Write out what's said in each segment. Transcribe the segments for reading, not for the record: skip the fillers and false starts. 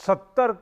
70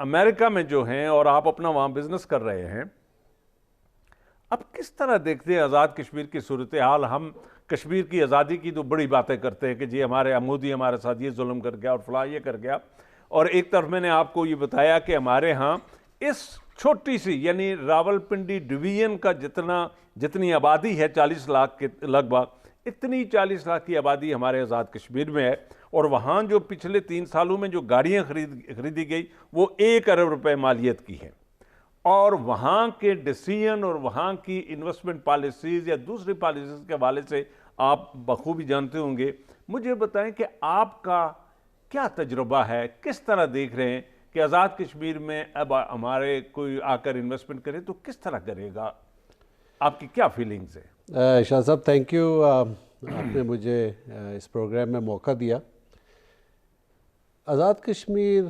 امریکہ میں جو ہیں اور آپ اپنا وہاں بزنس کر رہے ہیں، اب کس طرح دیکھتے ہیں آزاد کشمیر کی صورتحال؟ ہم کشمیر کی آزادی کی تو بڑی باتیں کرتے ہیں کہ جی ہمارے مودی ہمارے ساتھ یہ ظلم کر گیا اور فلاں یہ کر گیا، اور ایک طرف میں نے آپ کو یہ بتایا کہ ہمارے ہاں اس چھوٹی سی یعنی راولپنڈی ڈویژن کا جتنی آبادی ہے 40 لاکھ کے لگ بھگ، اتنی 40 لاکھ کی آبادی ہمارے آزاد کشمیر میں ہے، اور وہاں جو پچھلے 3 سالوں میں جو گاڑیاں خریدی گئی وہ 1 ارب روپے مالیت کی ہیں، اور وہاں کے ڈیسیژن اور وہاں کی انویسٹمنٹ پالیسیز یا دوسری پالیسیز کے حوالے سے آپ بخوبی جانتے ہوں گے۔ مجھے بتائیں کہ آپ کا کیا تجربہ ہے، کس طرح دیکھ رہے ہیں کہ آزاد کشمیر میں اب ہمارے کوئی آ کر انویسٹمنٹ کرے تو کس طرح کرے گا؟ آپ کی کیا فیلنگز ہے؟ شاہ صاحب تھینک یو، آپ نے مجھے اس پروگرام میں موقع دیا۔ آزاد کشمیر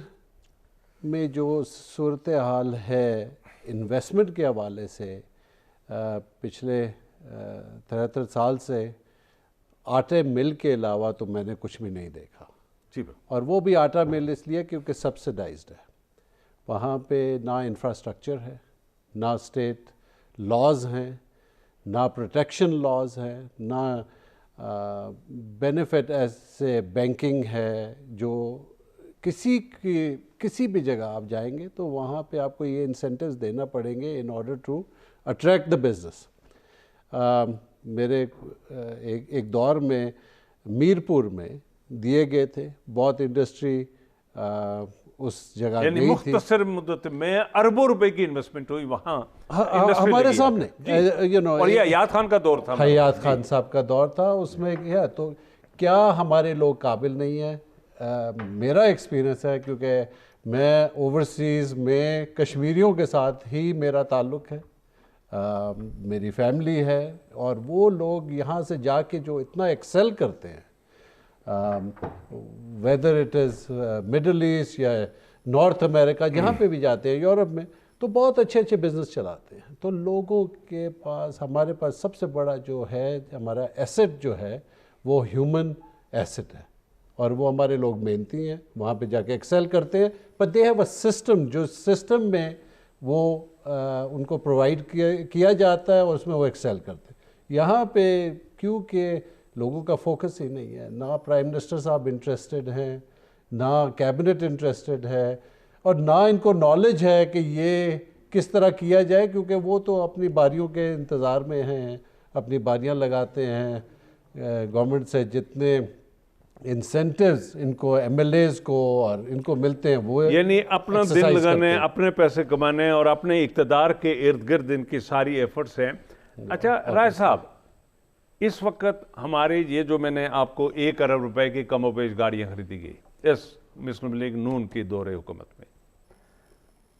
میں جو صورتحال ہے انویسٹمنٹ کے حوالے سے، پچھلے 73 سال سے آٹے مل کے علاوہ تو میں نے کچھ بھی نہیں دیکھا، اور وہ بھی آٹا مل اس لیے کیونکہ سبسڈائزڈ ہے۔ وہاں پہ نہ انفراسٹرکچر ہے، نہ اسٹیٹ لاز ہیں، نہ پروٹیکشن لاز ہیں، نہ بینیفٹ ایسے بینکنگ ہے جو کسی بھی جگہ آپ جائیں گے تو وہاں پہ آپ کو یہ انسینٹیوز دینا پڑیں گے in order to attract the business. میرے ایک دور میں میرپور میں دیے گئے تھے، بہت انڈسٹری اس جگہ یعنی گئی تھی، مختصر مدت میں اربوں روپے کی انویسٹمنٹ ہوئی وہاں ہمارے سامنے، اور یہ حیات خان کا دور تھا، حیات خان صاحب کا دور تھا۔ اس میں کیا تو کیا ہمارے لوگ قابل نہیں ہیں؟ میرا ایکسپیرینس ہے کیونکہ میں اوورسیز میں کشمیریوں کے ساتھ ہی میرا تعلق ہے، میری فیملی ہے، اور وہ لوگ یہاں سے جا کے جو اتنا ایکسل کرتے ہیں، whether it is Middle East یا نارتھ امریکہ، جہاں پہ بھی جاتے ہیں، یورپ میں، تو بہت اچھے اچھے بزنس چلاتے ہیں۔ تو لوگوں کے پاس، ہمارے پاس سب سے بڑا جو ہے ہمارا ایسٹ جو ہے وہ ہیومن ایسٹ ہے، اور وہ ہمارے لوگ محنتی ہیں، وہاں پہ جا کے ایکسل کرتے ہیں، but they have a system, جو سسٹم میں وہ ان کو پرووائڈ کیا جاتا ہے اور اس میں وہ ایکسل کرتے ہیں۔ یہاں پہ کیونکہ لوگوں کا فوکس ہی نہیں ہے، نہ پرائم منسٹر صاحب انٹرسٹڈ ہیں، نہ کیبنٹ انٹرسٹڈ ہے، اور نہ ان کو نالج ہے کہ یہ کس طرح کیا جائے، کیونکہ وہ تو اپنی باریوں کے انتظار میں ہیں، اپنی باریاں لگاتے ہیں۔ گورنمنٹ سے جتنے انسینٹیوز ان کو ایم ایل ایز کو اور ان کو ملتے ہیں وہ یعنی اپنا دل لگانے، اپنے پیسے کمانے اور اپنے اقتدار کے ارد گرد ان کی ساری ایفرٹس ہیں۔ اچھا رائے صاحب، اس وقت ہمارے یہ جو میں نے آپ کو 1 ارب روپے کی کم و بیش گاڑیاں خریدی گئی اس مسلم لیگ نون کی دور حکومت میں،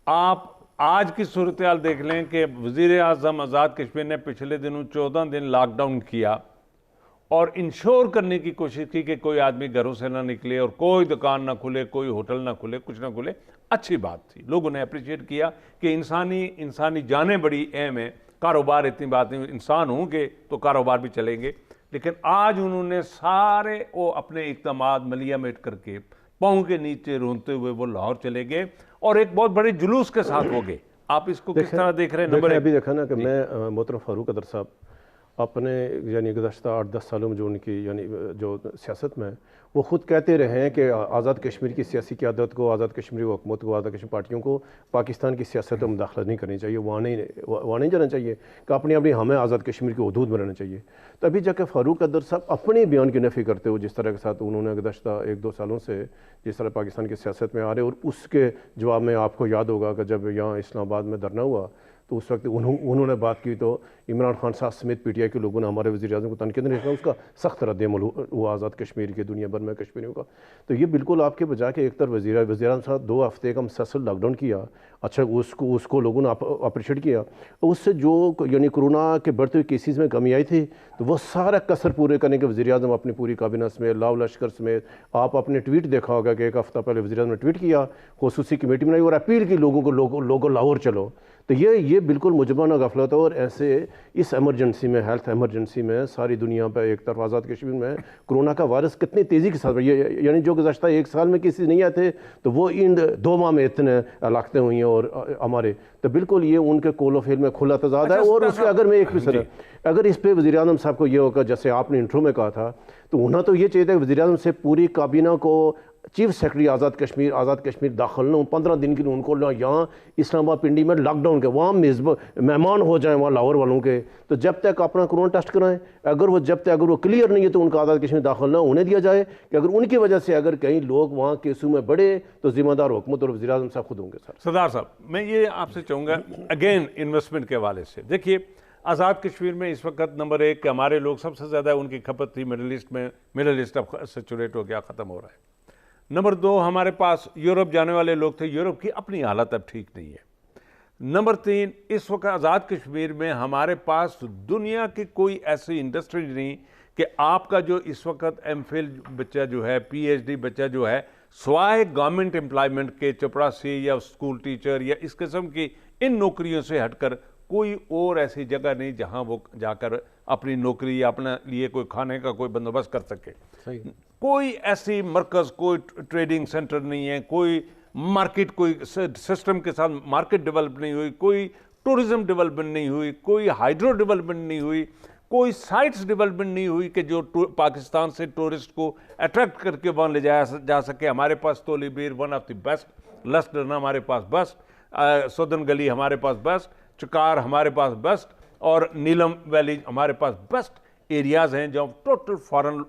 آپ آج کی صورتحال دیکھ لیں کہ وزیر اعظم آزاد کشمیر نے پچھلے دنوں 14 دن لاک ڈاؤن کیا اور انشور کرنے کی کوشش کی کہ کوئی آدمی گھروں سے نہ نکلے اور کوئی دکان نہ کھلے، کوئی ہوٹل نہ کھلے، کچھ نہ کھلے۔ اچھی بات تھی، لوگوں نے اپریشیٹ کیا کہ انسانی جانیں بڑی اہم ہیں، کاروبار اتنی بات نہیں، انسان ہوں گے تو کاروبار بھی چلیں گے۔ لیکن آج انہوں نے سارے وہ اپنے اقدامات ملیہ میٹ کر کے پاؤں کے نیچے رونتے ہوئے وہ لاہور چلے گئے اور ایک بہت بڑے جلوس کے ساتھ ہو گئے۔ آپ اس کو کس طرح دیکھ رہے ہیں؟ دیکھیں ابھی دیکھا نا کہ میں محترم فاروق قدر صاحب اپنے یعنی گزشتہ 8-10 سالوں میں جو ان کی یعنی جو سیاست میں وہ خود کہتے رہے ہیں کہ آزاد کشمیر کی سیاسی قیادت کو، آزاد کشمیری حکومت کو، آزاد کشمیر پارٹیوں کو پاکستان کی سیاست میں مداخلت نہیں کرنی چاہیے، وہاں نہیں جانا چاہیے، کہ اپنی ہمیں آزاد کشمیر کی حدود میں رہنا چاہیے۔ تو ابھی جا کے فاروق قدر صاحب اپنے بیان کی نفی کرتے ہوئے جس طرح کے ساتھ انہوں نے گزشتہ 1-2 سالوں سے جس طرح پاکستان کی سیاست میں آ رہے، اور اس کے جواب میں آپ کو یاد ہوگا کہ جب یہاں اسلام آباد میں دھرنا ہوا تو اس وقت انہوں نے بات کی تو عمران خان صاحب سمیت پی ٹی آئی کے لوگوں نے ہمارے وزیر اعظم کو تنقید نہیں کیا، اس کا سخت رد عمل ہوا آزاد کشمیر کے دنیا بھر میں کشمیریوں کا۔ تو یہ بالکل آپ کے بجائے کہ ایک طرف وزیر اعظم صاحب 2 ہفتے کا مسلسل لاک ڈاؤن کیا، اچھا اس کو لوگوں نے اپریشیٹ کیا، اس سے جو یعنی کرونا کے بڑھتے ہوئے کیسز میں کمی آئی تھی تو وہ سارا کسر پورے کرنے کے وزیر اعظم اپنی پوری کابینہ سمیت، لاؤ لشکر سمیت، آپ اپنے ٹویٹ دیکھا ہوگا کہ 1 ہفتہ پہلے وزیر اعظم نے ٹویٹ کیا، خصوصی کمیٹی بنائی اور اپیل کی لوگوں کو لاہور چلو۔ تو تو یہ بالکل مجرمانہ غفلت ہے، اور ایسے اس ایمرجنسی میں، ہیلتھ ایمرجنسی میں ساری دنیا پہ ایک طرف آزاد کشمیر میں کرونا کا وائرس کتنی تیزی کے ساتھ، یعنی جو گزشتہ 1 سال میں کسی نہیں آتے تو وہ ان 2 ماہ میں اتنے ہلاکتیں ہوئی ہیں، اور ہمارے تو بالکل یہ ان کے کول و فیل میں کھلا تضاد ہے۔ اور اس کے اگر میں ایک بھی اگر اس پہ وزیر اعظم صاحب کو یہ ہوگا، جیسے آپ نے انٹرو میں کہا تھا، تو ہونا تو یہ چاہیے تھا کہ وزیر اعظم سے پوری کابینہ کو چیف سیکرٹری آزاد کشمیر داخل نہ ہوں، 15 دن کے لیے ان کو یہاں اسلام آباد پنڈی میں لاک ڈاؤن کے وہاں مہمان ہو جائیں وہاں لاہور والوں کے، تو جب تک اپنا کورونا ٹیسٹ کرائیں، اگر وہ کلیئر نہیں ہے تو ان کا آزاد کشمیر داخل نہ ہونے دیا جائے، کہ اگر ان کی وجہ سے اگر کہیں لوگ وہاں کیسوں میں بڑھے تو ذمہ دار حکومت اور وزیر اعظم صاحب خود ہوں گے۔ سردار صاحب، میں یہ آپ سے چاہوں گا اگین انویسٹمنٹ کے حوالے سے، دیکھیے آزاد کشمیر میں اس وقت نمبر 1 کہ ہمارے لوگ سب سے زیادہ ان کی کھپت تھی مڈل ایسٹ اب سیچوریٹ ہو گیا، ختم ہو رہا ہے۔ نمبر 2 ہمارے پاس یورپ جانے والے لوگ تھے، یورپ کی اپنی حالت اب ٹھیک نہیں ہے۔ نمبر 3 اس وقت آزاد کشمیر میں ہمارے پاس دنیا کی کوئی ایسی انڈسٹری نہیں کہ آپ کا جو اس وقت ایم فل بچہ جو ہے، پی ایچ ڈی بچہ جو ہے، سوائے گورنمنٹ امپلائمنٹ کے چپراسی یا اسکول ٹیچر یا اس قسم کی ان نوکریوں سے ہٹ کر کوئی اور ایسی جگہ نہیں جہاں وہ جا کر اپنی نوکری یا اپنے لیے کوئی کھانے کا کوئی بندوبست کر سکے۔ کوئی ایسی مرکز، کوئی ٹریڈنگ سینٹر نہیں ہے، کوئی مارکیٹ، کوئی سسٹم کے ساتھ مارکیٹ ڈیولپ نہیں ہوئی، کوئی ٹورزم ڈیولپمنٹ نہیں ہوئی، کوئی ہائیڈرو ڈیولپمنٹ نہیں ہوئی، کوئی سائٹس ڈیولپمنٹ نہیں ہوئی کہ جو پاکستان سے ٹورسٹ کو اٹریکٹ کر کے وہاں لے جایا جا سکے۔ ہمارے پاس تولی بیر ون آف دی بیسٹ، لسٹرن ہمارے پاس بیسٹ، سودن گلی ہمارے پاس بیسٹ، چکار ہمارے پاس بیسٹ، اور نیلم ویلی ہمارے پاس بیسٹ ایریاز ہیں جہاں ٹوٹل فارن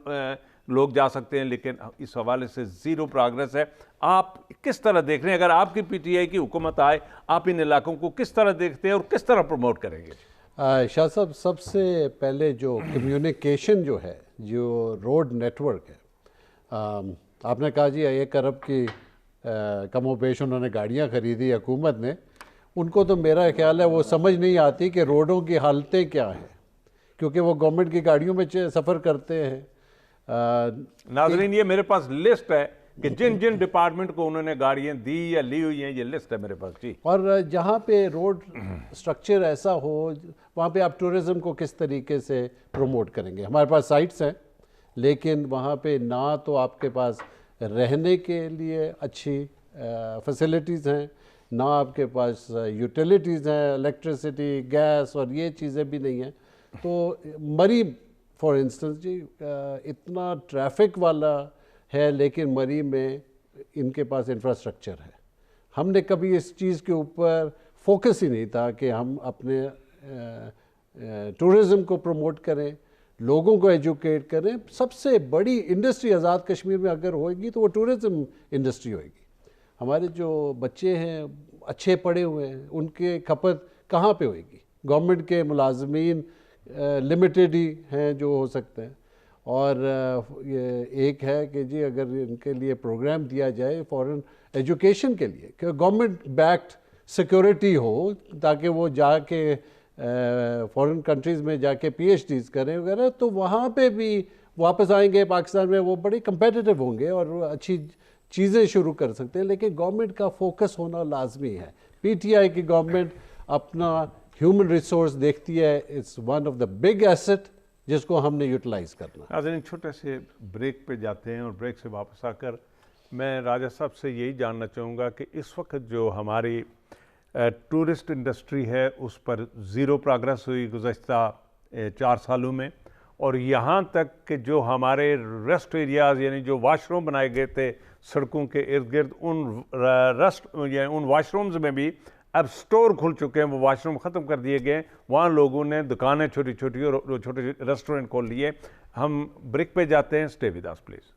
لوگ جا سکتے ہیں، لیکن اس حوالے سے زیرو پروگریس ہے۔ آپ کس طرح دیکھ رہے ہیں، اگر آپ کی پی ٹی آئی کی حکومت آئے، آپ ان علاقوں کو کس طرح دیکھتے ہیں اور کس طرح پروموٹ کریں گے؟ شاہ صاحب، سب سے پہلے جو کمیونیکیشن جو ہے، جو روڈ نیٹ ورک ہے، آپ نے کہا جی 1 ارب کی کم و بیش انہوں نے گاڑیاں خریدی حکومت نے، ان کو تو میرا خیال ہے وہ سمجھ نہیں آتی کہ روڈوں کی حالتیں کیا ہیں، کیونکہ وہ گورنمنٹ کی گاڑیوں میں سفر کرتے ہیں۔ ناظرین، یہ میرے پاس لسٹ ہے کہ جن جن ڈپارٹمنٹ کو انہوں نے گاڑیاں دی یا لی ہوئی ہیں، یہ لسٹ ہے میرے پاس جی۔ اور جہاں پہ روڈ سٹرکچر ایسا ہو، وہاں پہ آپ ٹورزم کو کس طریقے سے پروموٹ کریں گے؟ ہمارے پاس سائٹس ہیں، لیکن وہاں پہ نہ تو آپ کے پاس رہنے کے لیے اچھی فیسلٹیز ہیں، نہ آپ کے پاس یوٹیلیٹیز ہیں، الیکٹریسٹی، گیس اور یہ چیزیں بھی نہیں ہیں۔ تو مری فار انسٹنس جی اتنا ٹریفک والا ہے، لیکن مری میں ان کے پاس انفراسٹرکچر ہے۔ ہم نے کبھی اس چیز کے اوپر فوکس ہی نہیں تھا کہ ہم اپنے ٹورزم کو پروموٹ کریں، لوگوں کو ایجوکیٹ کریں۔ سب سے بڑی انڈسٹری آزاد کشمیر میں اگر ہوئے گی تو وہ ٹورزم انڈسٹری ہوئے گی۔ ہمارے جو بچے ہیں اچھے پڑھے ہوئے ہیں، ان کے کھپت کہاں پہ ہوئے گی؟ گورنمنٹ کے ملازمین لمیٹڈ ہی ہیں جو ہو سکتے ہیں، اور ایک ہے کہ جی اگر ان کے لیے پروگرام دیا جائے فورن ایجوکیشن کے لیے کہ گورنمنٹ بیکڈ سیکورٹی ہو، تاکہ وہ جا کے فورن کنٹریز میں جا کے پی ایچ ڈیز کریں وغیرہ، تو وہاں پہ بھی واپس آئیں گے پاکستان میں، وہ بڑے کمپیٹیٹو ہوں گے اور اچھی چیزیں شروع کر سکتے ہیں۔ لیکن گورنمنٹ کا فوکس ہونا لازمی ہے۔ پی ٹی آئی کی گورنمنٹ اپنا ہیومن ریسورس دیکھتی ہے، it's one of the big asset جس کو ہم نے یوٹیلائز کرنا۔ ناظرین، چھوٹے سے بریک پہ جاتے ہیں اور بریک سے واپس آ کر میں راجہ صاحب سے یہی جاننا چاہوں گا کہ اس وقت جو ہماری ٹورسٹ انڈسٹری ہے اس پر زیرو پروگریس ہوئی گزشتہ 4 سالوں میں، اور یہاں تک کہ جو ہمارے ریسٹ ایریاز یعنی جو واش روم بنائے گئے تھے سڑکوں کے ارد گرد، ان واش رومز میں بھی اب سٹور کھل چکے ہیں، وہ واش روم ختم کر دیے گئے، وہاں لوگوں نے دکانیں چھوٹی چھوٹی اور چھوٹے ریسٹورنٹ کھول لیے۔ ہم بریک پہ جاتے ہیں، اسٹے ود اس پلیز۔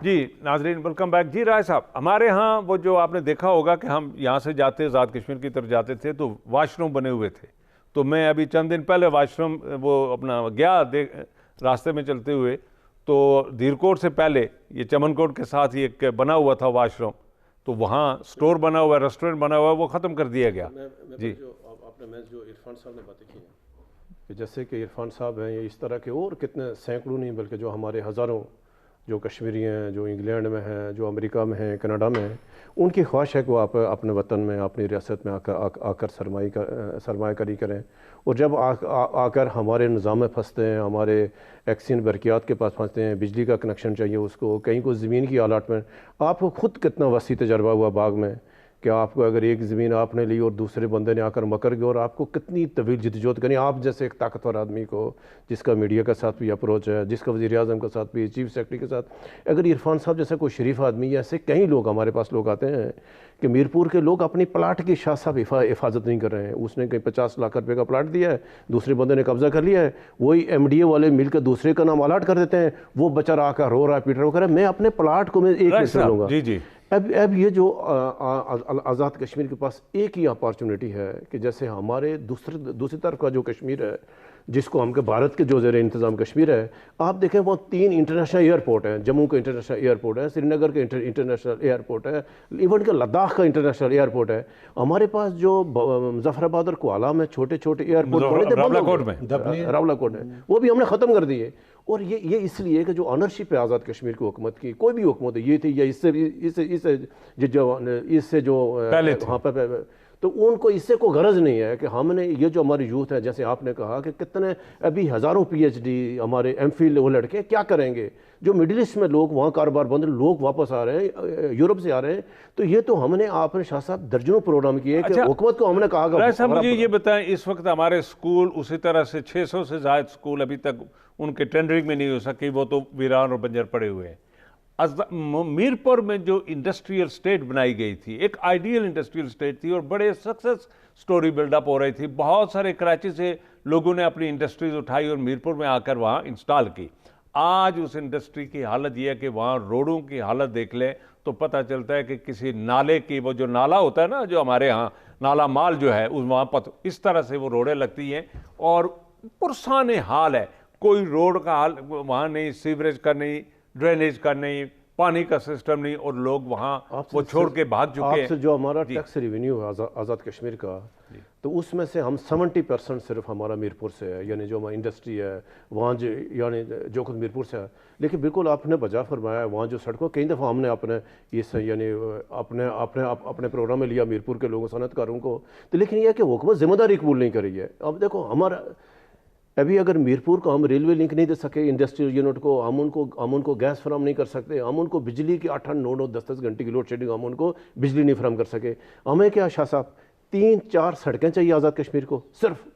جی ناظرین، ویلکم بیک۔ جی رائے صاحب، ہمارے ہاں وہ جو آپ نے دیکھا ہوگا کہ ہم یہاں سے جاتے آزاد کشمیر کی طرف جاتے تھے تو واش روم بنے ہوئے تھے، تو میں ابھی چند دن پہلے واشروم وہ اپنا گیا راستے میں چلتے ہوئے، تو دھیرکوٹ سے پہلے یہ چمن کوٹ کے ساتھ ہی ایک بنا ہوا تھا واش روم، تو وہاں سٹور بنا ہوا ہے، ریسٹورنٹ بنا ہوا ہے، وہ ختم کر دیا گیا. جی میں جو عرفان صاحب نے باتیں کی ہیں کہ جیسے کہ عرفان صاحب ہیں، یا اس طرح کے اور کتنے سینکڑوں نہیں بلکہ جو ہمارے ہزاروں جو کشمیری ہیں، جو انگلینڈ میں ہیں، جو امریکہ میں ہیں، کینیڈا میں ہیں، ان کی خواہش ہے کہ وہ آپ اپنے وطن میں، اپنی ریاست میں آ کر سرمایہ کاری کریں، اور جب آ کر ہمارے نظام میں پھنستے ہیں، ہمارے ایکسین برقیات کے پاس پھنستے ہیں، بجلی کا کنیکشن چاہیے اس کو، کہیں کو زمین کی الاٹمنٹ. آپ کو خود کتنا وسیع تجربہ ہوا باغ میں کہ آپ کو اگر ایک زمین آپ نے لی اور دوسرے بندے نے آ کر مکر گیا، اور آپ کو کتنی طویل جدوجہد کرنی. آپ جیسے ایک طاقتور آدمی کو، جس کا میڈیا کے ساتھ بھی اپروچ ہے، جس کا وزیر اعظم کے ساتھ بھی، چیف سیکرٹری کے ساتھ، اگر عرفان صاحب جیسا کوئی شریف آدمی، ایسے کئی لوگ ہمارے پاس لوگ آتے ہیں کہ میرپور کے لوگ اپنی پلاٹ کی شاہ صاحب حفاظت نہیں کر رہے ہیں. اس نے کہیں 50 لاکھ روپے کا پلاٹ دیا ہے، دوسرے بندے نے قبضہ کر لیا ہے، وہی ایم ڈی اے والے مل کے دوسرے کا نام الاٹ کر دیتے ہیں، وہ بیچارہ آ کر رو رہا ہے، پیٹ رہا ہے. میں اپنے پلاٹ کو میں ایک مثال لوں گا. جی اب یہ جو آزاد کشمیر کے پاس ایک ہی اپارچونیٹی ہے کہ جیسے ہمارے دوسری طرف کا جو کشمیر ہے، جس کو ہم کہ بھارت کے جو زیر انتظام کشمیر ہے، آپ دیکھیں وہ 3 انٹرنیشنل ایئرپورٹ ہیں. جموں کا انٹرنیشنل ایئرپورٹ ہے، سری نگر کا انٹرنیشنل ایئرپورٹ ہے، ایون کہ لداخ کا انٹرنیشنل ایئرپورٹ ہے. ہمارے پاس جو مظفر آباد اور کوالہ میں چھوٹے چھوٹے ایئرپورٹ راولاکوٹ میں، وہ بھی ہم نے ختم کر دیے. اور یہ اس لیے کہ جو آنرشپ ہے آزاد کشمیر کی حکومت کی، کوئی بھی حکومت یہ تھی یا اس سے جو وہاں پہ، تو ان کو اس سے کوئی غرض نہیں ہے کہ ہم نے یہ جو ہماری یوتھ ہے، جیسے آپ نے کہا کہ کتنے ابھی ہزاروں پی ایچ ڈی ہمارے ایم فل وہ لڑکے کیا کریں گے، جو مڈل ایسٹ میں لوگ وہاں کاروبار بند، لوگ واپس آ رہے ہیں، یورپ سے آ رہے ہیں. تو یہ تو ہم نے آپ نے شاہ صاحب درجنوں پروگرام کیے کہ حکومت کو ہم نے کہا رائے صاحب مجھے یہ بتائیں، اس وقت ہمارے اسکول اسی طرح سے 600 سے زائد اسکول ابھی تک ان کے ٹینڈرنگ میں نہیں ہو سکی، وہ تو ویران اور بنجر پڑے ہوئے ہیں. میرپور میں جو انڈسٹریل سٹیٹ بنائی گئی تھی، ایک آئیڈیل انڈسٹریل سٹیٹ تھی اور بڑے سکسس سٹوری بلڈ اپ ہو رہی تھی. بہت سارے کراچی سے لوگوں نے اپنی انڈسٹریز اٹھائی اور میرپور میں آ کر وہاں انسٹال کی. آج اس انڈسٹری کی حالت یہ ہے کہ وہاں روڈوں کی حالت دیکھ لیں تو پتہ چلتا ہے کہ کسی نالے کی، وہ جو نالا ہوتا ہے نا جو ہمارے ہاں نالا مال جو ہے، وہاں اس طرح سے وہ روڈیں لگتی ہیں اور پرسان حال ہے. کوئی روڈ کا حال وہاں نہیں، سیوریج کا نہیں، ڈرینیج کا نہیں، پانی کا سسٹم نہیں، اور لوگ وہاں وہ چھوڑ کے بھاگ چکے ہیں. آپ سے جو ہمارا ٹیکس ریونیو ہے آزاد کشمیر کا، تو اس میں سے ہم 70% صرف ہمارا میرپور سے ہے، یعنی جو ہماری انڈسٹری ہے وہاں یعنی جو خود میرپور سے ہے. لیکن بالکل آپ نے بجا فرمایا، وہاں جو سڑکوں کئی دفعہ ہم نے اپنے اس یعنی اپنے پروگرام میں لیا میرپور کے لوگوں، صنعت کاروں کو. تو لیکن یہ ہے کہ حکومت ذمہ داری قبول نہیں کر رہی ہے. اب دیکھو ہمارا ابھی اگر میرپور کو ہم ریلوے لنک نہیں دے سکے انڈسٹریل یونٹ کو، ہم ان کو گیس فراہم نہیں کر سکتے، ہم ان کو بجلی کی 8-8 9-9 10-10 گھنٹے کی لوڈ شیڈنگ، ہم ان کو بجلی نہیں فراہم کر سکے. ہمیں کیا شاہ صاحب 3-4 سڑکیں چاہیے آزاد کشمیر کو. صرف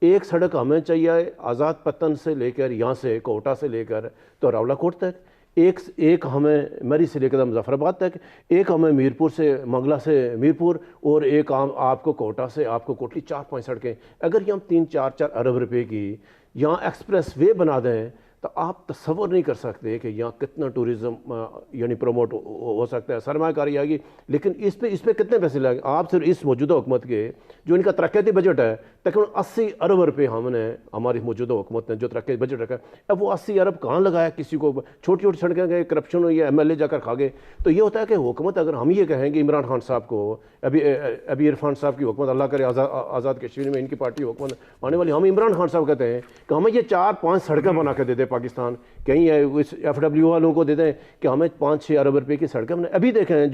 ایک سڑک ہمیں چاہیے آزاد پتن سے لے کر یہاں سے کوٹا سے لے کر تو راولاکوٹ تک، ایک ہمیں مری سے لے کر مظفر آباد تک، ایک ہمیں میرپور سے منگلا سے میرپور، اور ایک آپ کو کوٹا سے آپ کو کوٹلی. 4-5 سڑکیں. اگر یہ ہم 3-4 ارب روپے کی یہاں ایکسپریس وے بنا دیں تو آپ تصور نہیں کر سکتے کہ یہاں کتنا ٹورزم یعنی پروموٹ ہو سکتا ہے، سرمایہ کاری آئے گی. لیکن اس پہ کتنے پیسے لگیں؟ آپ صرف اس موجودہ حکومت کے جو ان کا ترقیاتی بجٹ ہے تقریباً 80 ارب روپے ہم نے ہماری موجودہ حکومت نے جو ترقیاتی بجٹ رکھا ہے، اب وہ 80 ارب کہاں لگایا؟ کسی کو چھوٹی چھوٹی سڑکیں گئے، کرپشن ہوئی ہے، MLA جا کر کھا گئے. تو یہ ہوتا ہے کہ حکومت، اگر ہم یہ کہیں گے عمران خان صاحب کو، ابھی عرفان صاحب کی حکومت اللہ کرے آزاد کشمیر میں ان کی پارٹی حکومت آنے والی، ہم عمران خان صاحب کہتے ہیں کہ ہمیں یہ 4-5 سڑکیں بنا کے دے دے پاکستان، کہیں اس FW والوں کو دے دیں کہ ہمیں 5-6 ارب روپے کی سڑکیں. ابھی دیکھیں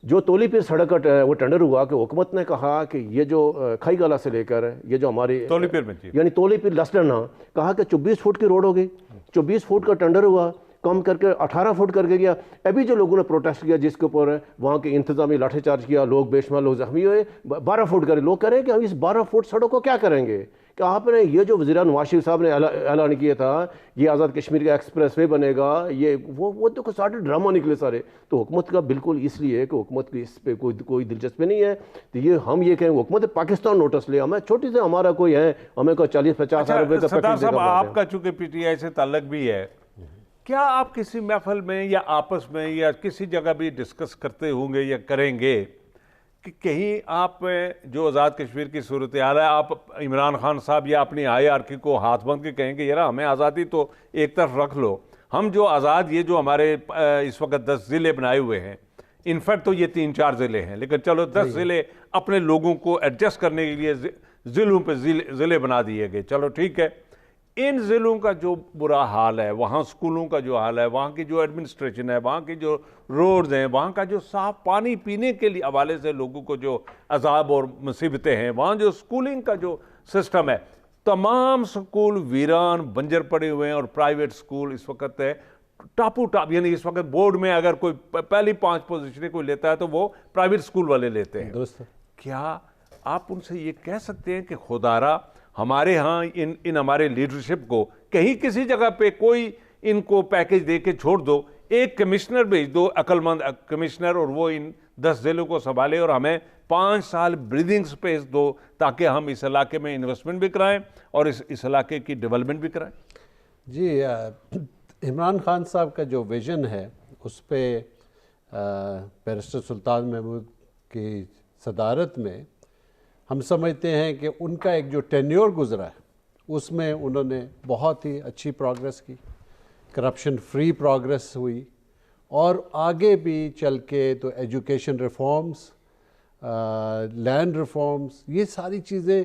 جو تولی پیر سڑک کا وہ ٹینڈر ہوا کہ حکومت نے کہا کہ یہ جو کھائی گالا سے لے کر یہ جو ہماری تولی پیر میں یعنی تولی پیر لسٹرن کہا کہ 24 فٹ کی روڈ ہو گئی، 24 فٹ کا ٹینڈر ہوا، کم کر کے 18 فٹ کر کے گیا. ابھی جو لوگوں نے پروٹیسٹ کیا جس کے اوپر وہاں کے انتظامی لاٹھی چارج کیا، لوگ بے شمار لوگ زخمی ہوئے، 12 فٹ کرے. لوگ کہہ رہے ہیں کہ ہم اس 12 فٹ سڑک کو کیا کریں گے؟ کہ آپ نے یہ جو وزیر نواز شریف صاحب نے اعلان کیا تھا یہ آزاد کشمیر کا ایکسپریس وے بنے گا، یہ وہ تو سارے ڈرامہ نکلے سارے. تو حکومت کا بالکل اس لیے کہ حکومت کی اس پہ کوئی دلچسپی نہیں ہے. تو ہم یہ کہیں حکومت پاکستان نوٹس لے، ہمیں چھوٹی سے ہمارا کوئی ہے، ہمیں کوئی 40-50 ہزار روپے کا سردار صاحب آپ کا چونکہ PTI سے تعلق بھی ہے، کیا آپ کسی محفل میں یا آپس میں یا کسی جگہ بھی ڈسکس کرتے ہوں گے یا کریں گے کہ کہیں آپ جو آزاد کشمیر کی صورتحال ہے، آپ عمران خان صاحب یا اپنی ہائرارکی کو ہاتھ بند کے کہیں گے یار ہمیں آزادی تو ایک طرف رکھ لو، ہم جو آزاد یہ جو ہمارے اس وقت 10 ضلع بنائے ہوئے ہیں، انفیکٹ تو یہ 3-4 ضلع ہیں، لیکن چلو 10 ضلع اپنے لوگوں کو ایڈجسٹ کرنے کے لیے ضلعوں پہ ضلع بنا دیے گئے، چلو ٹھیک ہے، ان ضلعوں کا جو برا حال ہے، وہاں سکولوں کا جو حال ہے، وہاں کی جو ایڈمنسٹریشن ہے، وہاں کی جو روڈز ہیں، وہاں کا جو صاف پانی پینے کے لیے حوالے سے لوگوں کو جو عذاب اور مصیبتیں ہیں، وہاں جو سکولنگ کا جو سسٹم ہے، تمام سکول ویران بنجر پڑے ہوئے ہیں، اور پرائیویٹ سکول اس وقت ہے ٹاپو ٹاپ، یعنی اس وقت بورڈ میں اگر کوئی پہلی 5 پوزیشنیں کوئی لیتا ہے تو وہ پرائیویٹ سکول والے لیتے ہیں۔ درست۔ کیا آپ ان سے یہ کہہ سکتے ہیں کہ خدارا ہمارے ہاں ان ہمارے لیڈرشپ کو کہیں کسی جگہ پہ کوئی ان کو پیکج دے کے چھوڑ دو، ایک کمشنر بھیج دو، عقل مند کمشنر، اور وہ ان 10 ضلعوں کو سنبھالے، اور ہمیں 5 سال بریدنگ سپیس دو تاکہ ہم اس علاقے میں انویسٹمنٹ بھی کرائیں اور اس علاقے کی ڈیولپمنٹ بھی کرائیں۔ جی، عمران خان صاحب کا جو ویژن ہے اس پہ بیرسٹر سلطان محمود کی صدارت میں ہم سمجھتے ہیں کہ ان کا ایک جو ٹینیور گزرا ہے اس میں انہوں نے بہت ہی اچھی پروگرس کی، کرپشن فری پروگرس ہوئی، اور آگے بھی چل کے تو ایجوکیشن ریفارمز، لینڈ ریفارمز، یہ ساری چیزیں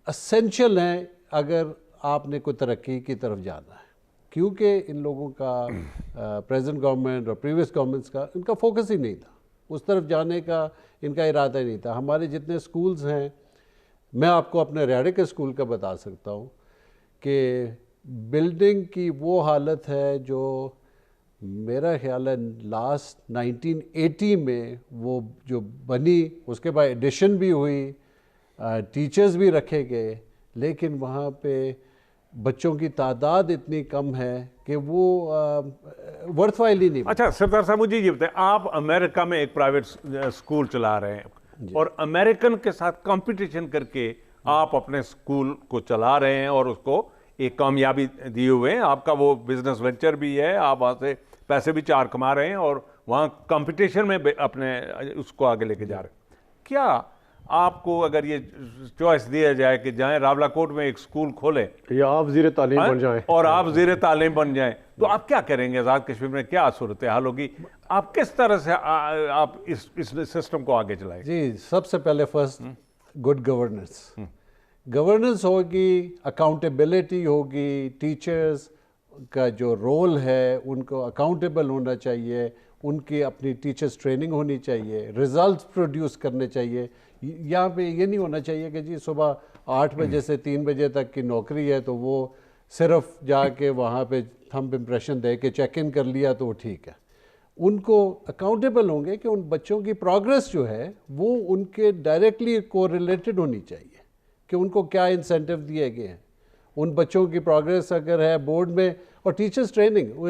اسینشل ہیں اگر آپ نے کوئی ترقی کی طرف جانا ہے، کیونکہ ان لوگوں کا پریزنٹ گورنمنٹ اور پریویس گورنمنٹس کا ان کا فوکس ہی نہیں تھا، اس طرف جانے کا ان کا ارادہ ہی نہیں تھا۔ ہمارے جتنے سکولز ہیں، میں آپ کو اپنے ریاڑے کے اسکول کا بتا سکتا ہوں کہ بلڈنگ کی وہ حالت ہے جو میرا خیال ہے لاسٹ 1980 میں وہ جو بنی، اس کے بعد ایڈیشن بھی ہوئی، ٹیچرز بھی رکھے گئے، لیکن وہاں پہ بچوں کی تعداد اتنی کم ہے کہ وہ ورتھ وائل ہی نہیں۔ اچھا سردار صاحب، مجھے یہ بتائیں، آپ امریکہ میں ایک پرائیویٹ سکول چلا رہے ہیں اور امریکن کے ساتھ کمپٹیشن کر کے آپ اپنے سکول کو چلا رہے ہیں اور اس کو ایک کامیابی دیے ہوئے ہیں، آپ کا وہ بزنس وینچر بھی ہے، آپ وہاں سے پیسے بھی 4 کما رہے ہیں اور وہاں کمپٹیشن میں اپنے اس کو آگے لے کے جا رہے ہیں۔ کیا آپ کو اگر یہ چوائس دیا جائے کہ جائیں راولہ کوٹ میں ایک سکول کھولیں یا آپ زیر تعلیم بن جائیں اور آپ زیر تعلیم بن جائیں، تو آپ کیا کریں گے؟ آزاد کشمیر میں کیا صورتحال ہوگی؟ آپ کس طرح سے آپ اس سسٹم کو آگے چلائیں؟ جی، سب سے پہلے فرسٹ گڈ گورننس ہوگی، اکاؤنٹیبلٹی ہوگی، ٹیچرز کا جو رول ہے ان کو اکاؤنٹیبل ہونا چاہیے، ان کی اپنی ٹیچرز ٹریننگ ہونی چاہیے، ریزلٹس پروڈیوس کرنے چاہیے۔ یہاں پہ یہ نہیں ہونا چاہیے کہ جی صبح 8 بجے سے 3 بجے تک کی نوکری ہے تو وہ صرف جا کے وہاں پہ تھمب امپریشن دے کے چیک ان کر لیا تو وہ ٹھیک ہے۔ ان کو اکاؤنٹیبل ہوں گے کہ ان بچوں کی پروگرس جو ہے وہ ان کے ڈائریکٹلی کو ریلیٹڈ ہونی چاہیے، کہ ان کو کیا انسینٹیو دیے گئے ہیں، ان بچوں کی پروگرس اگر ہے بورڈ میں، اور ٹیچرز ٹریننگ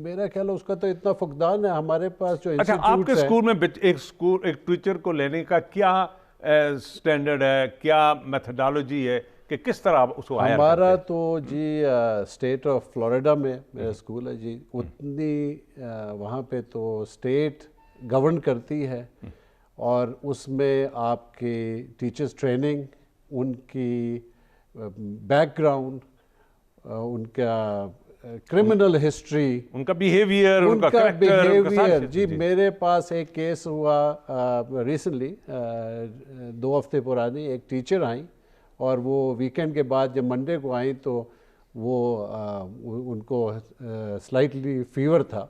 میرا خیال ہے اس کا تو اتنا فقدان ہے ہمارے پاس جو اچھا، آپ کے اسکول میں ایک ٹیچر کو لینے کا کیا سٹینڈرڈ ہے، کیا میتھڈالوجی ہے کہ کس طرح اس کو ہائر کرتے ہیں؟ ہمارا تو جی اسٹیٹ آف فلوریڈا میں میرا اسکول ہے جی، اتنی وہاں پہ تو اسٹیٹ گورن کرتی ہے، اور اس میں آپ کی ٹیچرز ٹریننگ، ان کی بیک گراؤنڈ، ان کا کرمنل ہسٹری، ان کا بیہیویئر، ان کا بیہیویئر۔ جی، میرے پاس ایک کیس ہوا ریسنٹلی، 2 ہفتے پرانی، ایک ٹیچر آئیں اور وہ ویکینڈ کے بعد جب منڈے کو آئیں تو وہ ان کو سلائٹلی فیور تھا،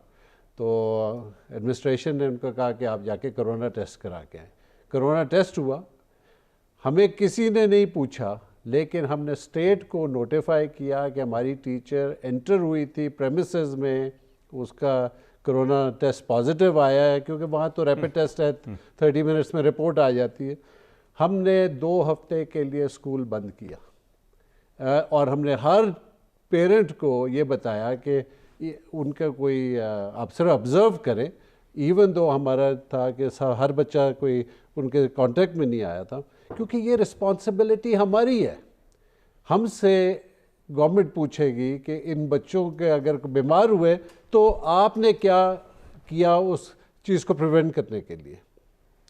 تو ایڈمنسٹریشن نے ان کو کہا کہ آپ جا کے کرونا ٹیسٹ کرا کے آئیں۔ کرونا ٹیسٹ ہوا، ہمیں کسی نے نہیں پوچھا، لیکن ہم نے اسٹیٹ کو نوٹیفائی کیا کہ ہماری ٹیچر انٹر ہوئی تھی پریمیسز میں، اس کا کرونا ٹیسٹ پازیٹیو آیا ہے، کیونکہ وہاں تو ریپڈ ٹیسٹ ہے، 30 منٹس میں رپورٹ آ جاتی ہے۔ ہم نے 2 ہفتے کے لیے اسکول بند کیا، اور ہم نے ہر پیرنٹ کو یہ بتایا کہ ان کا کوئی آپ صرف آبزرو کریں، ایون دو ہمارا تھا کہ ہر بچہ کوئی ان کے کانٹیکٹ میں نہیں آیا تھا، کیونکہ یہ رسپانسبلٹی ہماری ہے۔ ہم سے گورنمنٹ پوچھے گی کہ ان بچوں کے اگر بیمار ہوئے تو آپ نے کیا کیا اس چیز کو پریونٹ کرنے کے لیے۔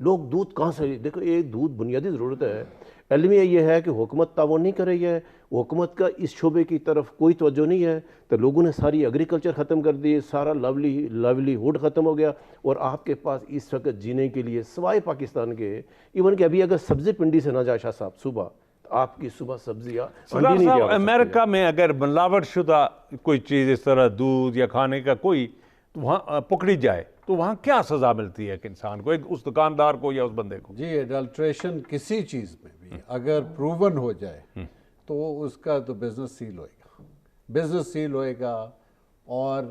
لوگ دودھ کہاں سے؟ دیکھو ایک دودھ بنیادی ضرورت ہے. المیہ یہ ہے کہ حکومت تعاون نہیں کر رہی ہے, حکومت کا اس شعبے کی طرف کوئی توجہ نہیں ہے, تو لوگوں نے ساری ایگریکلچر ختم کر دی, سارا لائیولی ہوڈ ختم ہو گیا, اور آپ کے پاس اس وقت جینے کے لیے سوائے پاکستان کے, ایون کہ ابھی اگر سبزی پنڈی سے نہ جائے شاہ صاحب صبح, آپ کی صبح سبزیاں سردار صاحب امریکہ میں اگر ملاوٹ شدہ کوئی چیز اس طرح دودھ یا کھانے کا کوئی وہاں پکڑی جائے تو وہاں کیا سزا ملتی ہے ایک انسان کو, اس دکاندار کو یا اس بندے کو؟ جی ایڈلٹریشن کسی چیز میں بھی اگر پروون ہو جائے تو اس کا تو بزنس سیل ہوئے گا, اور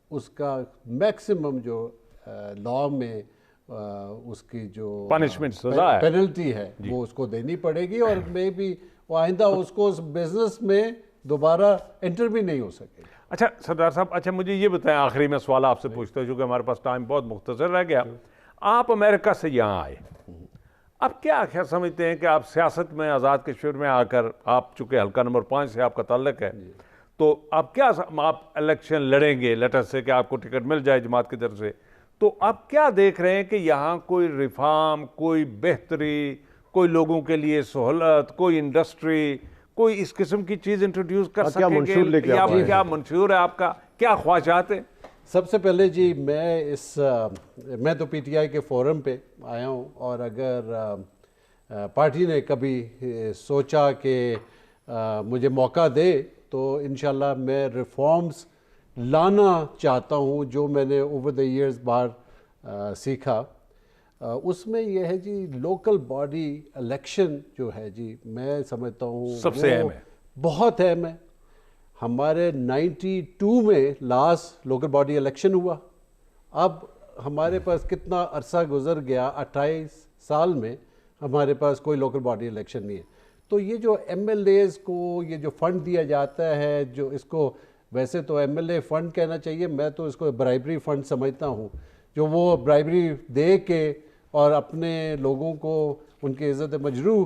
اس کا میکسیمم جو لاء میں اس کی جو پنشمنٹ سزا ہے, پینلٹی ہے وہ اس کو دینی پڑے گی, اور میں بھی وہ آئندہ اس کو اس بزنس میں دوبارہ انٹر بھی نہیں ہو سکے گا. اچھا سردار صاحب, اچھا مجھے یہ بتائیں, آخری میں سوال آپ سے پوچھتا ہوں چونکہ ہمارے پاس ٹائم بہت مختصر رہ گیا. آپ امریکہ سے یہاں آئے, اب کیا خیال سمجھتے ہیں کہ آپ سیاست میں آزاد کشمیر میں آ کر, آپ چونکہ حلقہ نمبر 5 سے آپ کا تعلق ہے, تو آپ کیا آپ الیکشن لڑیں گے, لیٹر سے کہ آپ کو ٹکٹ مل جائے جماعت کی طرف سے, تو آپ کیا دیکھ رہے ہیں کہ یہاں کوئی ریفارم, کوئی بہتری, کوئی لوگوں کے لیے سہولت, کوئی انڈسٹری, کوئی اس قسم کی چیز انٹروڈیوس کر سکیں گے, یا کیا منشور ہے آپ کا, کیا خواہشات ہیں؟ سب سے پہلے جی میں تو پی ٹی آئی کے فورم پہ آیا ہوں, اور اگر پارٹی نے کبھی سوچا کہ مجھے موقع دے تو انشاءاللہ میں ریفارمز لانا چاہتا ہوں جو میں نے اوور دا ایئرز باہر سیکھا. اس میں یہ ہے جی لوکل باڈی الیکشن جو ہے جی, میں سمجھتا ہوں سب سے اہم ہے, بہت اہم ہے. ہمارے 92 میں لاسٹ لوکل باڈی الیکشن ہوا, اب ہمارے پاس کتنا عرصہ گزر گیا, 28 سال میں ہمارے پاس کوئی لوکل باڈی الیکشن نہیں ہے. تو یہ جو ایم ایل ایز کو یہ جو فنڈ دیا جاتا ہے, جو اس کو ویسے تو ایم ایل اے فنڈ کہنا چاہیے, میں تو اس کو برائبری فنڈ سمجھتا ہوں, جو وہ برائبری دے کے اور اپنے لوگوں کو ان کی عزت مجروح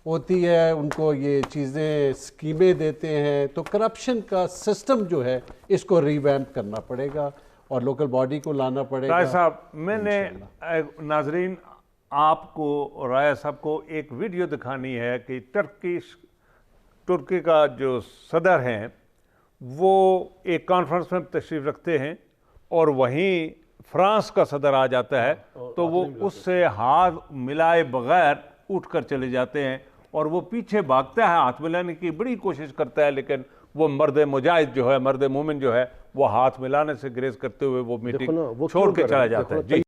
ہوتی ہے, ان کو یہ چیزیں اسکیمیں دیتے ہیں, تو کرپشن کا سسٹم جو ہے اس کو ریویمپ کرنا پڑے گا اور لوکل باڈی کو لانا پڑے گا. رائے صاحب, میں نے ناظرین آپ کو اور رائے صاحب کو ایک ویڈیو دکھانی ہے کہ ترکی کا جو صدر ہیں وہ ایک کانفرنس میں تشریف رکھتے ہیں اور وہیں فرانس کا صدر آ جاتا ہے, تو وہ اس سے ہاتھ ملائے بغیر اٹھ کر چلے جاتے ہیں, اور وہ پیچھے بھاگتا ہے, ہاتھ ملانے کی بڑی کوشش کرتا ہے, لیکن وہ مرد مجاہد جو ہے, مرد مومن جو ہے, وہ ہاتھ ملانے سے گریز کرتے ہوئے وہ میٹنگ چھوڑ کے چلا جاتا ہے. جی.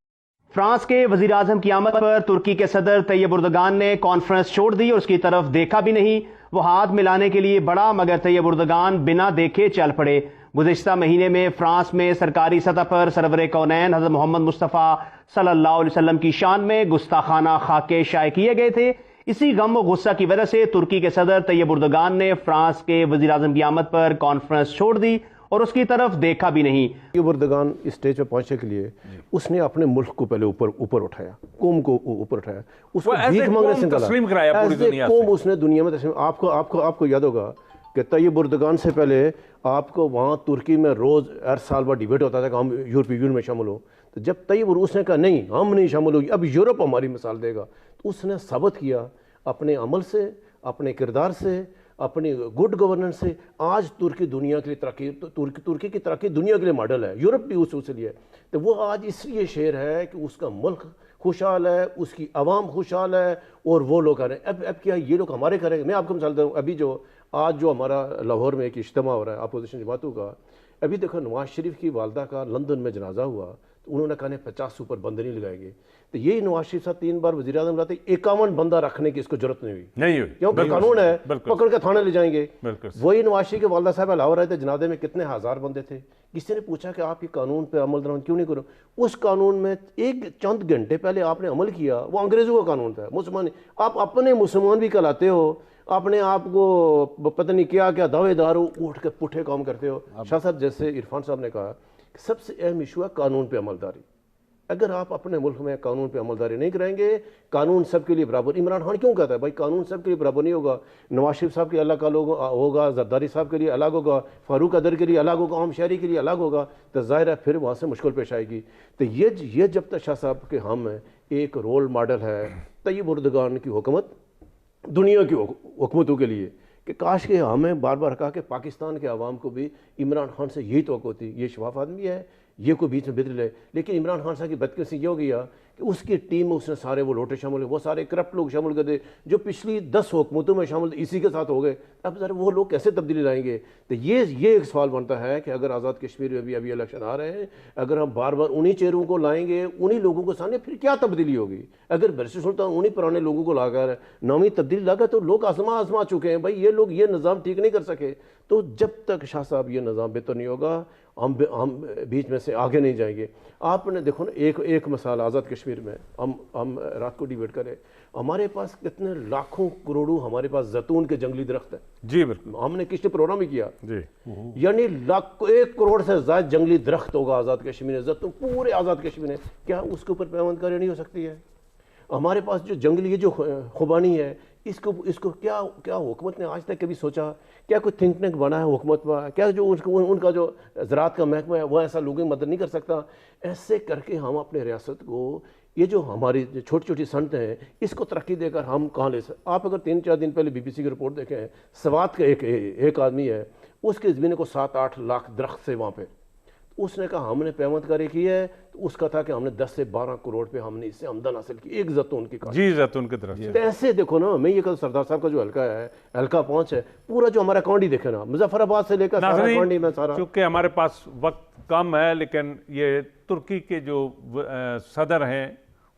فرانس کے وزیر اعظم کی آمد پر ترکی کے صدر طیب اردگان نے کانفرنس چھوڑ دی اور اس کی طرف دیکھا بھی نہیں. وہ ہاتھ ملانے کے لیے بڑا مگر طیب اردگان بنا دیکھے چل پڑے. گزشتہ مہینے میں فرانس میں سرکاری سطح پر سرور کونین حضرت محمد مصطفیٰ صلی اللہ علیہ وسلم کی شان میں گستاخانہ خاکے شائع کیے گئے تھے. اسی غم و غصہ کی وجہ سے ترکی کے صدر طیب اردگان نے فرانس کے وزیر اعظم کی آمد پر کانفرنس چھوڑ دی اور اس کی طرف دیکھا بھی نہیں. طیب اردگان اس سٹیج پہ پہنچنے کے لیے اس نے اپنے ملک کو پہلے اوپر اٹھایا, قوم کو اوپر اٹھایا, اس کو بھیک مانگنے سے تسلیم کرایا پوری دنیا سے. قوم اس نے دنیا میں تسلیم. آپ کو یاد ہوگا کہ طیب اردگان سے پہلے آپ کو وہاں ترکی میں روز ہر سال بعد ڈیبیٹ ہوتا تھا کہ ہم یورپی یونین میں شامل ہوں. تو جب طیب اس نے کہا نہیں ہم نہیں شامل ہوگی, اب یورپ ہماری مثال دے گا, تو اس نے ثابت کیا اپنے عمل سے, اپنے کردار سے, اپنی گڈ گورننس سے. آج ترکی دنیا کے لیے ترقی, ترکی کی ترقی دنیا کے لیے ماڈل ہے, یورپ بھی اس لیے ہے. تو وہ آج اس لیے شعر ہے کہ اس کا ملک خوشحال ہے, اس کی عوام خوشحال ہے, اور وہ لوگ کر رہے ہیں. اب کیا یہ لوگ ہمارے کریں گے؟ میں آپ کو مثال دوں, ابھی آج جو ہمارا لاہور میں ایک اجتماع ہو رہا ہے اپوزیشن جماعتوں کا, ابھی دیکھو نواز شریف کی والدہ کا لندن میں جنازہ ہوا, تو انہوں نے کہا 50 اوپر بندے نہیں لگائیں گے. تو یہی نواز شریف صاحب 3 بار وزیر اعظم رہتے, 51 بندہ رکھنے کی اس کو ضرورت نہیں ہوئی, کیونکہ قانون ہے, پکڑ کے تھانے لے جائیں گے. وہی نواز شریف کے والدہ صاحب لاہور رہے تھے, جنازے میں کتنے ہزار بندے تھے. کسی نے پوچھا کہ آپ یہ قانون پہ عمل درآمد کیوں نہیں کرو؟ اس قانون میں ایک چند گھنٹے پہلے آپ نے عمل کیا, وہ انگریزوں کا قانون تھا, مسلمان. آپ اپنے مسلمان بھی کہلاتے ہو, اپنے آپ کو پتہ نہیں کیا دعوے دار ہو, اٹھ کے پٹھے کام کرتے ہو. شاہ صاحب جیسے عرفان صاحب نے کہا کہ سب سے اہم ایشو ہے قانون پہ عمل داری. اگر آپ اپنے ملک میں قانون پہ عمل داری نہیں کریں گے, قانون سب کے لیے برابر. عمران خان کیوں کہتا ہے بھائی قانون سب کے لیے برابر نہیں ہوگا؟ نواز شریف صاحب کے لیے الگ قانون ہوگا, زرداری صاحب کے لیے الگ ہوگا, فاروق قدر کے لیے الگ ہوگا, عام شہری کے لیے الگ ہوگا, تو ظاہر ہے پھر وہاں سے مشکل پیش آئے گی. تو یہ جب تک شاہ صاحب کے ہم ہیں ایک رول ماڈل ہے طیب اردگان کی حکومت دنیا کی حکومتوں کے لیے، کہ کاش کہ ہمیں بار بار کہا کہ پاکستان کے عوام کو بھی عمران خان سے یہی توقع ہوتی، یہ شفاف آدمی ہے، یہ کوئی بیچ میں بدل ہے. لیکن عمران خان صاحب کی بدقسمتی یہ ہو گیا کہ اس کی ٹیم میں اس نے سارے وہ لوٹے شامل ہوئے، وہ سارے کرپٹ لوگ شامل کر دے جو پچھلی 10 حکومتوں میں شامل اسی کے ساتھ ہو گئے. اب ذرا وہ لوگ کیسے تبدیلی لائیں گے؟ تو یہ ایک سوال بنتا ہے کہ اگر آزاد کشمیر میں بھی ابھی الیکشن آ رہے ہیں، اگر ہم بار بار انہی چہروں کو لائیں گے انہی لوگوں کو سامنے، پھر کیا تبدیلی ہوگی؟ اگر بیرسٹر سلطان انہی پرانے لوگوں کو لا کر نویں تبدیلی لا کر، تو لوگ آزما چکے ہیں بھائی، یہ لوگ یہ نظام ٹھیک نہیں کر سکے. تو جب تک شاہ صاحب یہ نظام بہتر نہیں ہوگا ہم بیچ میں سے آگے نہیں جائیں گے. آپ نے دیکھو نا ایک مثال آزاد کشمیر میں، ہم رات کو ڈیبیٹ کریں، ہمارے پاس کتنے لاکھوں کروڑوں ہمارے پاس زیتون کے جنگلی درخت ہیں. جی بالکل، ہم نے کس نے پروگرام ہی کیا، جی یعنی 1 کروڑ سے زائد جنگلی درخت ہوگا آزاد کشمیر میں، زیتون پورے آزاد کشمیر میں. کیا اس کے اوپر پیماند کاری نہیں ہو سکتی ہے؟ ہمارے پاس جو جنگلی جو خوبانی ہے، اس کو کیا حکومت نے آج تک کبھی سوچا؟ کیا کوئی تھنک ٹینک بنا ہے حکومت میں؟ کیا جو ان کا جو زراعت کا محکمہ ہے وہ ایسا لوگوں کی مدد نہیں کر سکتا؟ ایسے کر کے ہم اپنے ریاست کو، یہ جو ہماری چھوٹی چھوٹی صنعتیں ہیں، اس کو ترقی دے کر ہم کہاں لے سکتے؟ آپ اگر 3-4 دن پہلے BBC کی رپورٹ دیکھیں، سوات کا ایک آدمی ہے، اس کے زمین کو 7-8 لاکھ درخت سے وہاں پہ، اس نے کہا ہم نے پیمند کاری کی ہے، تو اس کا تھا کہ ہم نے 10 سے 12 کروڑ پہ ہم نے اس سے آمدن حاصل کی ایک زیتون کی کاشت. جی زیتون کی طرف ایسے دیکھو نا، میں یہ کہا سردار صاحب کا جو حلقہ ہے، حلقہ 5 ہے، پورا جو ہمارا اکاؤنٹ ہی دیکھے نا، مظفر آباد سے لے کر سارا اکاؤنٹ ہی میں سارا. چونکہ ہمارے پاس وقت کم ہے، لیکن یہ ترکی کے جو صدر ہیں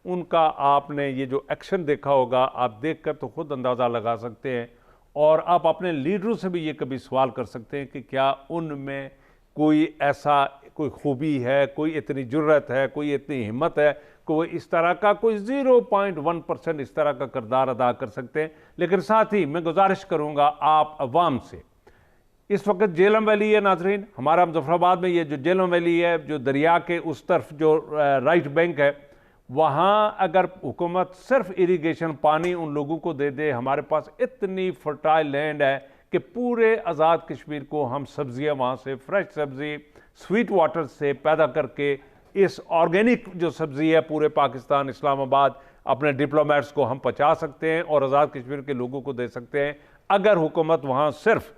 ان کا آپ نے یہ جو ایکشن دیکھا ہوگا، آپ دیکھ کر تو خود اندازہ لگا سکتے ہیں، اور آپ اپنے لیڈروں سے بھی یہ کبھی سوال کر سکتے ہیں کہ کیا ان میں کوئی ایسا کوئی خوبی ہے، کوئی اتنی جرت ہے، کوئی اتنی ہمت ہے کہ وہ اس طرح کا کوئی 0.1% اس طرح کا کردار ادا کر سکتے ہیں. لیکن ساتھ ہی میں گزارش کروں گا آپ عوام سے، اس وقت جہلم ویلی ہے ناظرین، ہمارا مظفر آباد میں یہ جو جہلم ویلی ہے، جو دریا کے اس طرف جو رائٹ بینک ہے، وہاں اگر حکومت صرف اریگیشن پانی ان لوگوں کو دے دے، ہمارے پاس اتنی فرٹائل لینڈ ہے کہ پورے آزاد کشمیر کو ہم سبزیاں وہاں سے فریش سبزی سویٹ واٹر سے پیدا کر کے، اس آرگینک جو سبزی ہے پورے پاکستان اسلام آباد اپنے ڈپلومیٹس کو ہم پہنچا سکتے ہیں اور آزاد کشمیر کے لوگوں کو دے سکتے ہیں. اگر حکومت وہاں صرف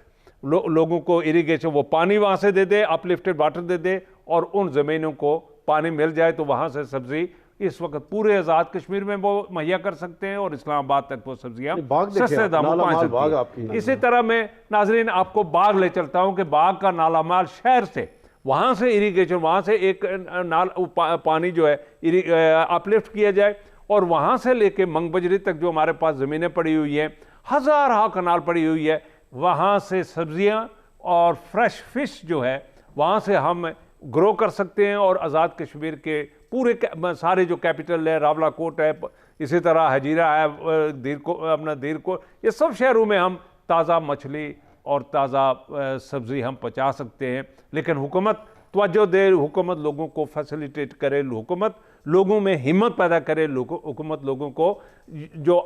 لوگوں کو اریگیشن وہ پانی وہاں سے دے دے، اپ لفٹڈ واٹر دے دے، اور ان زمینوں کو پانی مل جائے، تو وہاں سے سبزی اس وقت پورے آزاد کشمیر میں وہ مہیا کر سکتے ہیں اور اسلام آباد تک وہ سبزیاں سستے داموں پہنچ سکتی ہیں. اسی طرح میں ناظرین آپ کو باغ لے چلتا ہوں کہ باغ کا نالا مال شہر سے، وہاں سے اریگیشن، وہاں سے ایک پانی جو ہے اپ لفٹ کیا جائے، اور وہاں سے لے کے منگ بجری تک جو ہمارے پاس زمینیں پڑی ہوئی ہیں، ہزارہ کنال پڑی ہوئی ہے، وہاں سے سبزیاں اور فریش فش جو ہے وہاں سے ہم گرو کر سکتے ہیں. اور آزاد کشمیر کے پورے سارے جو کیپٹل ہے، راولہ کوٹ ہے، اسی طرح ہجیرہ ہے، اپنا دیر کو، یہ سب شہروں میں ہم تازہ مچھلی اور تازہ سبزی ہم پہنچا سکتے ہیں. لیکن حکومت توجہ دے، حکومت لوگوں کو فیسیلیٹیٹ کرے، حکومت لوگوں میں ہمت پیدا کرے، حکومت لوگوں کو جو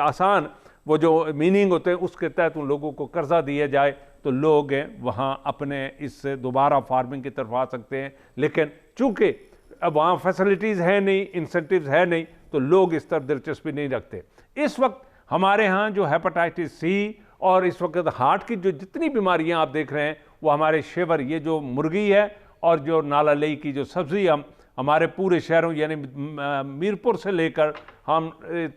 آسان وہ جو میننگ ہوتے ہیں اس کے تحت ان لوگوں کو قرضہ دیا جائے، تو لوگ وہاں اپنے اس دوبارہ فارمنگ کی طرف آ سکتے ہیں. لیکن چونکہ اب وہاں فیسلٹیز ہے نہیں، انسینٹیوز ہے نہیں، تو لوگ اس طرف دلچسپی نہیں رکھتے. اس وقت ہمارے ہاں جو ہیپاٹائٹس سی اور اس وقت ہارٹ کی جو جتنی بیماریاں آپ دیکھ رہے ہیں، وہ ہمارے شیور، یہ جو مرغی ہے اور جو نالا لئی کی جو سبزی ہمارے پورے شہروں یعنی میرپور سے لے کر ہم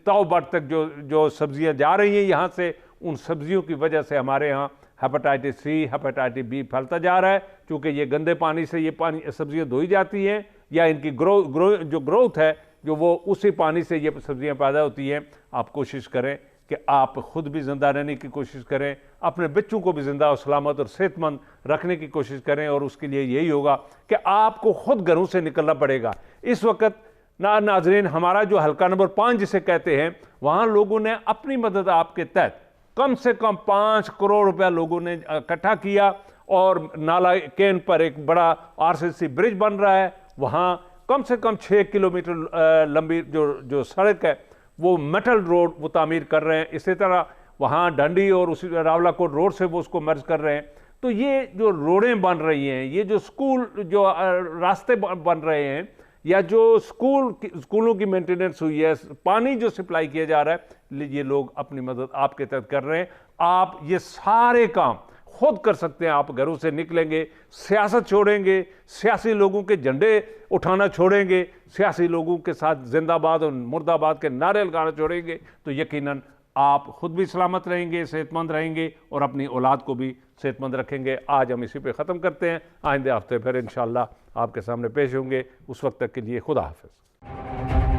تاؤبٹ تک جو سبزیاں جا رہی ہیں یہاں سے، ان سبزیوں کی وجہ سے ہمارے ہاں ہیپاٹائٹس سی، ہیپاٹائٹس بی پھیلتا جا رہا ہے، کیونکہ یہ گندے پانی سے یہ سبزیاں دھوئی جاتی ہیں، یا ان کی گروتھ ہے جو وہ اسی پانی سے یہ سبزیاں پیدا ہوتی ہیں. آپ کوشش کریں کہ آپ خود بھی زندہ رہنے کی کوشش کریں، اپنے بچوں کو بھی زندہ اور سلامت اور صحت مند رکھنے کی کوشش کریں، اور اس کے لیے یہی ہوگا کہ آپ کو خود گھروں سے نکلنا پڑے گا. اس وقت ناظرین ہمارا جو حلقہ نمبر 5 جسے کہتے ہیں، وہاں لوگوں نے اپنی مدد آپ کے تحت کم سے کم 5 کروڑ روپیہ لوگوں نے اکٹھا کیا، اور نالا کین پر ایک بڑا RCC برج بن رہا ہے، وہاں کم سے کم 6 کلومیٹر لمبی جو سڑک ہے وہ میٹل روڈ وہ تعمیر کر رہے ہیں. اسی طرح وہاں ڈنڈی اور اسی راولہ کوٹ روڈ سے وہ اس کو مرج کر رہے ہیں. تو یہ جو روڈیں بن رہی ہیں، یہ جو سکول جو راستے بن رہے ہیں، یا جو اسکولوں کی مینٹیننس ہوئی ہے, پانی جو سپلائی کیا جا رہا ہے, یہ لوگ اپنی مدد آپ کے تحت کر رہے ہیں. آپ یہ سارے کام خود کر سکتے ہیں. آپ گھروں سے نکلیں گے, سیاست چھوڑیں گے, سیاسی لوگوں کے جھنڈے اٹھانا چھوڑیں گے, سیاسی لوگوں کے ساتھ زندہ باد اور مرد آباد کے نعرے لگانا چھوڑیں گے, تو یقیناً آپ خود بھی سلامت رہیں گے, صحت مند رہیں گے, اور اپنی اولاد کو بھی صحت مند رکھیں گے. آج ہم اسی پہ ختم کرتے ہیں. آئندہ ہفتے پھر انشاءاللہ آپ کے سامنے پیش ہوں گے. اس وقت تک کے لیے خدا حافظ.